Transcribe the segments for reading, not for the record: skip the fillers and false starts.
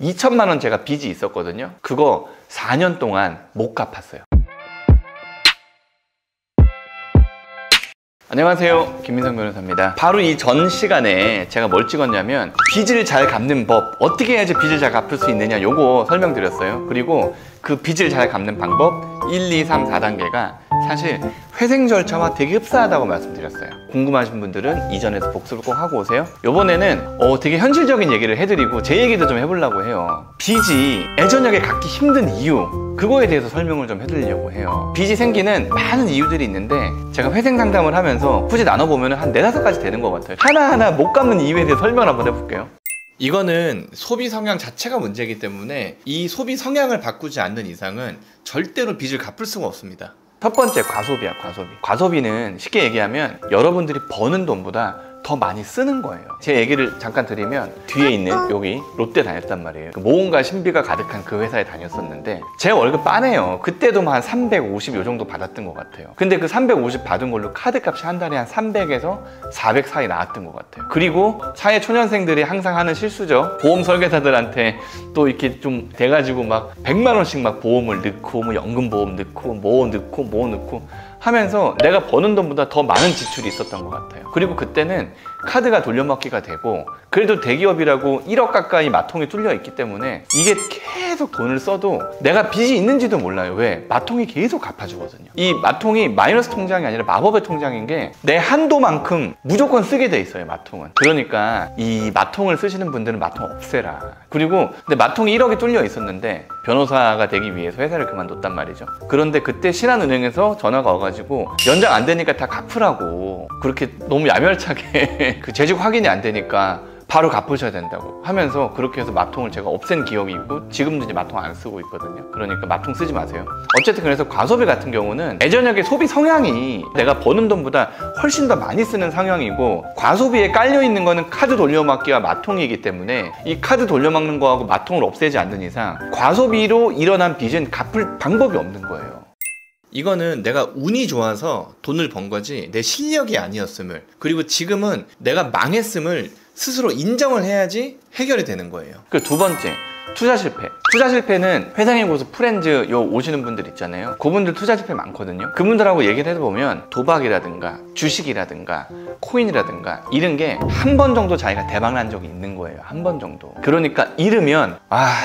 2천만 원 제가 빚이 있었거든요. 그거 4년 동안 못 갚았어요. 안녕하세요, 김민성 변호사입니다. 바로 이 전 시간에 제가 뭘 찍었냐면 빚을 잘 갚는 법, 어떻게 해야지 빚을 잘 갚을 수 있느냐, 요거 설명드렸어요. 그리고 그 빚을 잘 갚는 방법 1, 2, 3, 4단계가 사실 회생 절차와 되게 흡사하다고 말씀드렸어요. 궁금하신 분들은 이전에서 복습을 꼭 하고 오세요. 이번에는 되게 현실적인 얘기를 해드리고 제 얘기도 좀 해보려고 해요. 빚이 애저녁에 갚기 힘든 이유, 그거에 대해서 설명을 좀 해드리려고 해요. 빚이 생기는 많은 이유들이 있는데 제가 회생 상담을 하면서 굳이 나눠보면 한 4-5가지 되는 것 같아요. 하나하나 못 갚는 이유에 대해서 설명을 한번 해볼게요. 이거는 소비 성향 자체가 문제이기 때문에 이 소비 성향을 바꾸지 않는 이상은 절대로 빚을 갚을 수가 없습니다. 첫 번째, 과소비야, 과소비. 과소비는 쉽게 얘기하면 여러분들이 버는 돈보다 더 많이 쓰는 거예요. 제 얘기를 잠깐 드리면 뒤에 있는 여기 롯데 다녔단 말이에요. 모험과 신비가 가득한 그 회사에 다녔었는데 제 월급 빠네요. 그때도 한 350 요 정도 받았던 것 같아요. 근데 그 350 받은 걸로 카드값이 한 달에 한 300에서 400 사이 나왔던 것 같아요. 그리고 사회 초년생들이 항상 하는 실수죠. 보험 설계사들한테 또 이렇게 좀 돼가지고 막 100만 원씩 막 보험을 넣고 뭐 연금보험 넣고 뭐 넣고 하면서 내가 버는 돈보다 더 많은 지출이 있었던 것 같아요. 그리고 그때는 카드가 돌려막기가 되고 그래도 대기업이라고 1억 가까이 마통이 뚫려 있기 때문에 이게 계속 돈을 써도 내가 빚이 있는지도 몰라요. 왜? 마통이 계속 갚아주거든요. 이 마통이 마이너스 통장이 아니라 마법의 통장인 게 내 한도만큼 무조건 쓰게 돼 있어요, 마통은. 그러니까 이 마통을 쓰시는 분들은 마통 없애라. 그리고 근데 마통이 1억이 뚫려 있었는데 변호사가 되기 위해서 회사를 그만뒀단 말이죠. 그런데 그때 신한은행에서 전화가 와가지고 연장 안 되니까 다 갚으라고, 그렇게 너무 야멸차게 그 재직 확인이 안 되니까 바로 갚으셔야 된다고 하면서 그렇게 해서 마통을 제가 없앤 기억이 있고 지금도 이제 마통 안 쓰고 있거든요. 그러니까 마통 쓰지 마세요. 어쨌든 그래서 과소비 같은 경우는 애저녁에 소비 성향이 내가 버는 돈보다 훨씬 더 많이 쓰는 성향이고, 과소비에 깔려 있는 거는 카드 돌려막기와 마통이기 때문에 이 카드 돌려막는 거하고 마통을 없애지 않는 이상 과소비로 일어난 빚은 갚을 방법이 없는 거예요. 이거는 내가 운이 좋아서 돈을 번 거지 내 실력이 아니었음을, 그리고 지금은 내가 망했음을 스스로 인정을 해야지 해결이 되는 거예요. 그 두 번째, 투자 실패. 투자 실패는 회상의 고수 프렌즈 오시는 분들 있잖아요. 그분들 투자 실패 많거든요. 그분들하고 얘기를 해보면 도박이라든가 주식이라든가 코인이라든가 이런 게 한 번 정도 자기가 대박난 적이 있는 거예요. 한 번 정도. 그러니까 잃으면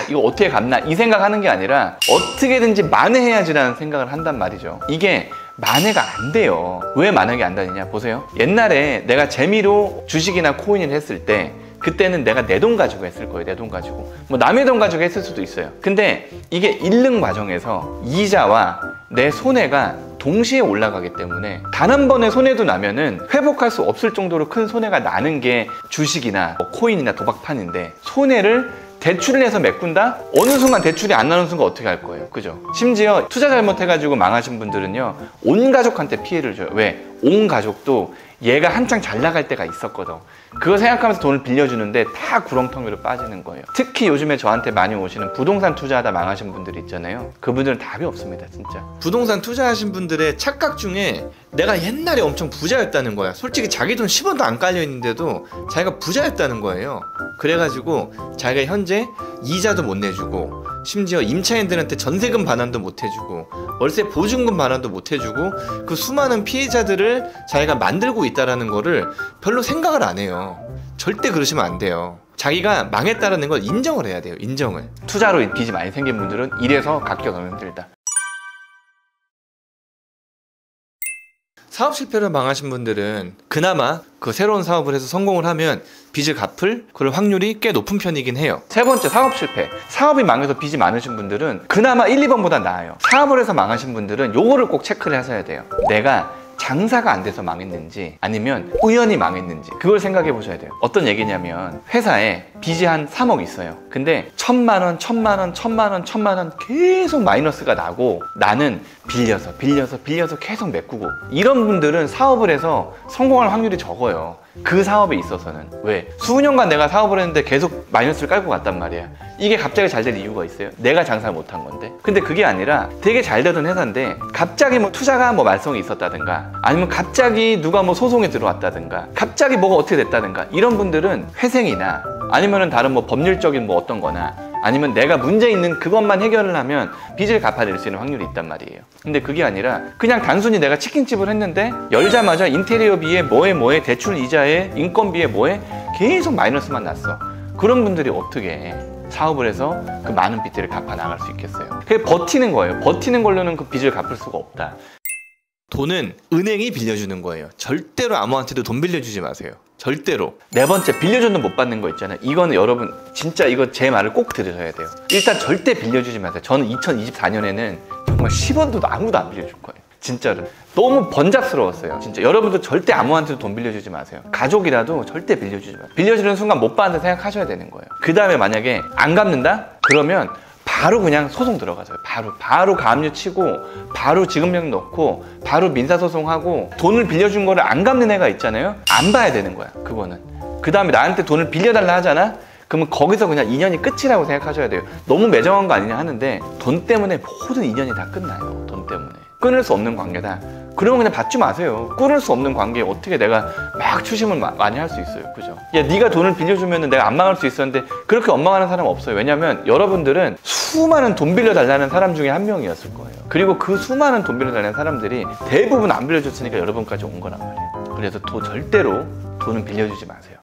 이거 어떻게 갚나 이 생각하는 게 아니라 어떻게든지 만회해야지라는 생각을 한단 말이죠. 이게 만회가 안 돼요. 왜 만회가 안 되느냐 보세요. 옛날에 내가 재미로 주식이나 코인을 했을 때 그때는 내가 내 돈 가지고 했을 거예요. 내 돈 가지고. 뭐 남의 돈 가지고 했을 수도 있어요. 근데 이게 잃는 과정에서 이자와 내 손해가 동시에 올라가기 때문에 단 한 번의 손해도 나면은 회복할 수 없을 정도로 큰 손해가 나는 게 주식이나 코인이나 도박판인데, 손해를 대출을 해서 메꾼다? 어느 순간 대출이 안 나는 순간 어떻게 할 거예요? 그죠? 심지어 투자 잘못해가지고 망하신 분들은요, 온 가족한테 피해를 줘요. 왜? 온 가족도 얘가 한창 잘 나갈 때가 있었거든. 그거 생각하면서 돈을 빌려주는데 다 구렁텅이로 빠지는 거예요. 특히 요즘에 저한테 많이 오시는 부동산 투자하다 망하신 분들 있잖아요. 그분들은 답이 없습니다, 진짜. 부동산 투자하신 분들의 착각 중에 내가 옛날에 엄청 부자였다는 거야. 솔직히 자기 돈 10원도 안 깔려 있는데도 자기가 부자였다는 거예요. 그래가지고 자기가 현재 이자도 못 내주고, 심지어 임차인들한테 전세금 반환도 못 해주고, 월세 보증금 반환도 못 해주고, 그 수많은 피해자들을 자기가 만들고 있다는 거를 별로 생각을 안 해요. 절대 그러시면 안 돼요. 자기가 망했다는 걸 인정을 해야 돼요. 인정을. 투자로 빚이 많이 생긴 분들은 이래서 갚기가 너무 힘들다. 사업 실패로 망하신 분들은 그나마 그 새로운 사업을 해서 성공을 하면 빚을 갚을 그럴 확률이 꽤 높은 편이긴 해요. 세 번째, 사업 실패. 사업이 망해서 빚이 많으신 분들은 그나마 1, 2번보다 나아요. 사업을 해서 망하신 분들은 요거를 꼭 체크를 하셔야 돼요. 내가 장사가 안 돼서 망했는지 아니면 우연히 망했는지, 그걸 생각해 보셔야 돼요. 어떤 얘기냐면 회사에 빚이 한 3억 있어요. 근데 1,000만 원, 1,000만 원, 1,000만 원, 1,000만 원 계속 마이너스가 나고 나는 빌려서 계속 메꾸고, 이런 분들은 사업을 해서 성공할 확률이 적어요. 그 사업에 있어서는. 왜? 수년간 내가 사업을 했는데 계속 마이너스를 깔고 갔단 말이야. 이게 갑자기 잘 될 이유가 있어요? 내가 장사를 못한 건데. 근데 그게 아니라 되게 잘 되던 회사인데 갑자기 뭐 투자가 뭐 말썽이 있었다든가, 아니면 갑자기 누가 뭐 소송에 들어왔다든가, 갑자기 뭐가 어떻게 됐다든가, 이런 분들은 회생이나 아니면은 다른 뭐 법률적인 뭐 어떤 거나 아니면 내가 문제 있는 그것만 해결을 하면 빚을 갚아낼 수 있는 확률이 있단 말이에요. 근데 그게 아니라 그냥 단순히 내가 치킨집을 했는데 열자마자 인테리어비에 뭐에 대출 이자에 인건비에 뭐에 계속 마이너스만 났어. 그런 분들이 어떻게 사업을 해서 그 많은 빚들을 갚아 나갈 수 있겠어요? 그게 버티는 거예요. 버티는 걸로는 그 빚을 갚을 수가 없다. 돈은 은행이 빌려주는 거예요. 절대로 아무한테도 돈 빌려주지 마세요. 절대로. 네 번째, 빌려준 돈 못 받는 거 있잖아요. 이거는 여러분 진짜 이거 제 말을 꼭 들으셔야 돼요. 일단 절대 빌려주지 마세요. 저는 2024년에는 정말 10원도 아무도 안 빌려줄 거예요. 진짜로. 너무 번잡스러웠어요. 진짜 여러분도 절대 아무한테도 돈 빌려주지 마세요. 가족이라도 절대 빌려주지 마세요. 빌려주는 순간 못 받는다 생각하셔야 되는 거예요. 그 다음에 만약에 안 갚는다? 그러면 바로 그냥 소송 들어가세요. 바로 가압류 치고 바로 지급명 넣고 바로 민사소송하고 돈을 빌려준 거를 안 갚는 애가 있잖아요. 안 봐야 되는 거야. 그거는. 그 다음에 나한테 돈을 빌려달라 하잖아. 그러면 거기서 그냥 인연이 끝이라고 생각하셔야 돼요. 너무 매정한 거 아니냐 하는데 돈 때문에 모든 인연이 다 끝나요. 돈 때문에. 끊을 수 없는 관계다. 그러면 그냥 받지 마세요. 끊을 수 없는 관계에 어떻게 내가 막 추심을 많이 할 수 있어요. 그죠? 야, 네가 돈을 빌려주면 내가 안 망할 수 있었는데 그렇게 원망하는 사람은 없어요. 왜냐면 여러분들은 수많은 돈 빌려달라는 사람 중에 한 명이었을 거예요. 그리고 그 수많은 돈 빌려달라는 사람들이 대부분 안 빌려줬으니까 여러분까지 온 거란 말이에요. 그래서 절대로 돈은 빌려주지 마세요.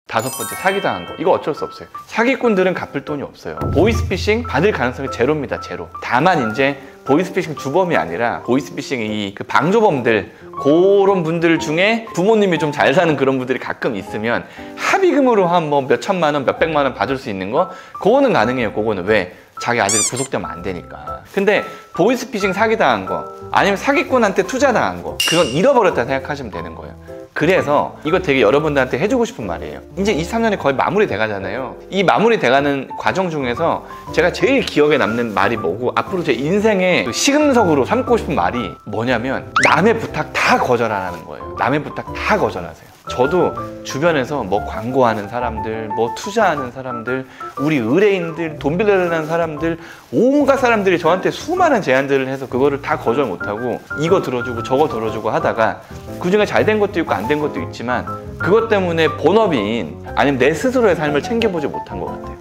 다섯 번째, 사기당한 거. 이거 어쩔 수 없어요. 사기꾼들은 갚을 돈이 없어요. 보이스피싱 받을 가능성이 제로입니다. 제로. 다만 이제 보이스피싱 주범이 아니라 보이스피싱이 그 방조범들, 그런 분들 중에 부모님이 좀 잘 사는 그런 분들이 가끔 있으면 합의금으로 한 뭐 몇 천만 원, 몇 백만 원 받을 수 있는 거, 그거는 가능해요. 그거는 왜? 자기 아들이 구속되면 안 되니까. 근데 보이스피싱 사기당한 거, 아니면 사기꾼한테 투자당한 거, 그건 잃어버렸다 생각하시면 되는 거예요. 그래서 이거 되게 여러분들한테 해주고 싶은 말이에요. 이제 23년이 거의 마무리 돼가잖아요. 이 마무리 돼가는 과정 중에서 제가 제일 기억에 남는 말이 뭐고 앞으로 제 인생의 그 시금석으로 삼고 싶은 말이 뭐냐면 남의 부탁 다 거절하라는 거예요. 남의 부탁 다 거절하세요. 저도 주변에서 뭐 광고하는 사람들, 뭐 투자하는 사람들, 우리 의뢰인들, 돈 빌려달라는 사람들, 온갖 사람들이 저한테 수많은 제안들을 해서 그거를 다 거절 못하고 이거 들어주고 저거 들어주고 하다가 그중에 잘 된 것도 있고 안 된 것도 있지만 그것 때문에 본업인 아니면 내 스스로의 삶을 챙겨보지 못한 것 같아요.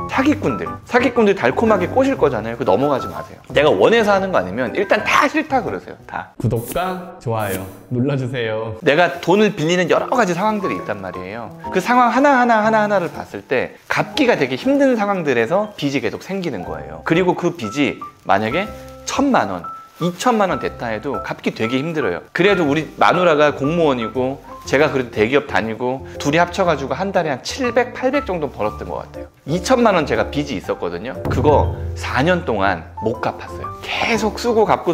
사기꾼들 달콤하게 꼬실 거잖아요. 그 넘어가지 마세요. 내가 원해서 하는 거 아니면 일단 다 싫다 그러세요. 다. 구독과 좋아요 눌러주세요. 내가 돈을 빌리는 여러 가지 상황들이 있단 말이에요. 그 상황 하나하나를 봤을 때 갚기가 되게 힘든 상황들에서 빚이 계속 생기는 거예요. 그리고 그 빚이 만약에 1,000만 원, 2천만 원 됐다 해도 갚기 되게 힘들어요. 그래도 우리 마누라가 공무원이고 제가 그래도 대기업 다니고 둘이 합쳐가지고 한 달에 한 700, 800 정도 벌었던 것 같아요. 2천만 원 제가 빚이 있었거든요. 그거 4년 동안 못 갚았어요. 계속 쓰고 갚고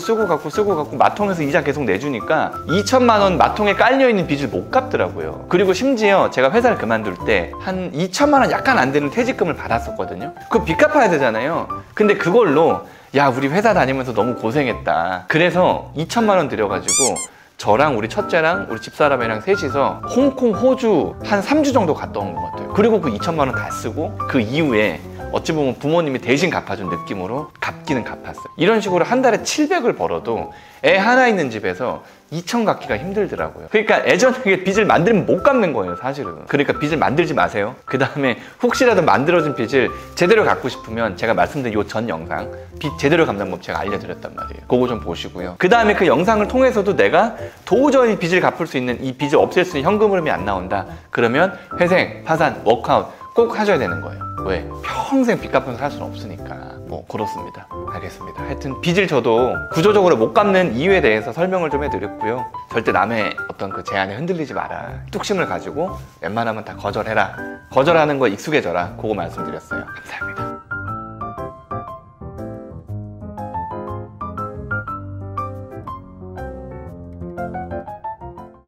마통에서 이자 계속 내주니까 2천만 원 마통에 깔려있는 빚을 못 갚더라고요. 그리고 심지어 제가 회사를 그만둘 때 한 2천만 원 약간 안 되는 퇴직금을 받았었거든요. 그 빚 갚아야 되잖아요. 근데 그걸로 야, 우리 회사 다니면서 너무 고생했다. 그래서 2천만 원 들여가지고 저랑 우리 첫째랑 우리 집사람이랑 셋이서 홍콩, 호주 한 3주 정도 갔다 온 것 같아요. 그리고 그 2천만 원 다 쓰고 그 이후에 어찌 보면 부모님이 대신 갚아준 느낌으로 갚기는 갚았어요. 이런 식으로 한 달에 700을 벌어도 애 하나 있는 집에서 2천 갚기가 힘들더라고요. 그러니까 예전에 빚을 만들면 못 갚는 거예요, 사실은. 그러니까 빚을 만들지 마세요. 그 다음에 혹시라도 만들어진 빚을 제대로 갚고 싶으면 제가 말씀드린 이 전 영상 빚 제대로 갚는 법 제가 알려드렸단 말이에요. 그거 좀 보시고요. 그 다음에 그 영상을 통해서도 내가 도저히 빚을 갚을 수 있는 이 빚을 없앨 수 있는 현금 흐름이 안 나온다. 그러면 회생, 파산, 워크아웃 꼭 하셔야 되는 거예요. 왜? 평생 빚 갚으면서 살 수는 없으니까. 뭐 그렇습니다. 알겠습니다. 하여튼 빚을 저도 구조적으로 못 갚는 이유에 대해서 설명을 좀 해드렸고요. 절대 남의 어떤 그 제안에 흔들리지 마라. 뚝심을 가지고 웬만하면 다 거절해라. 거절하는 거에 익숙해져라. 그거 말씀드렸어요. 감사합니다.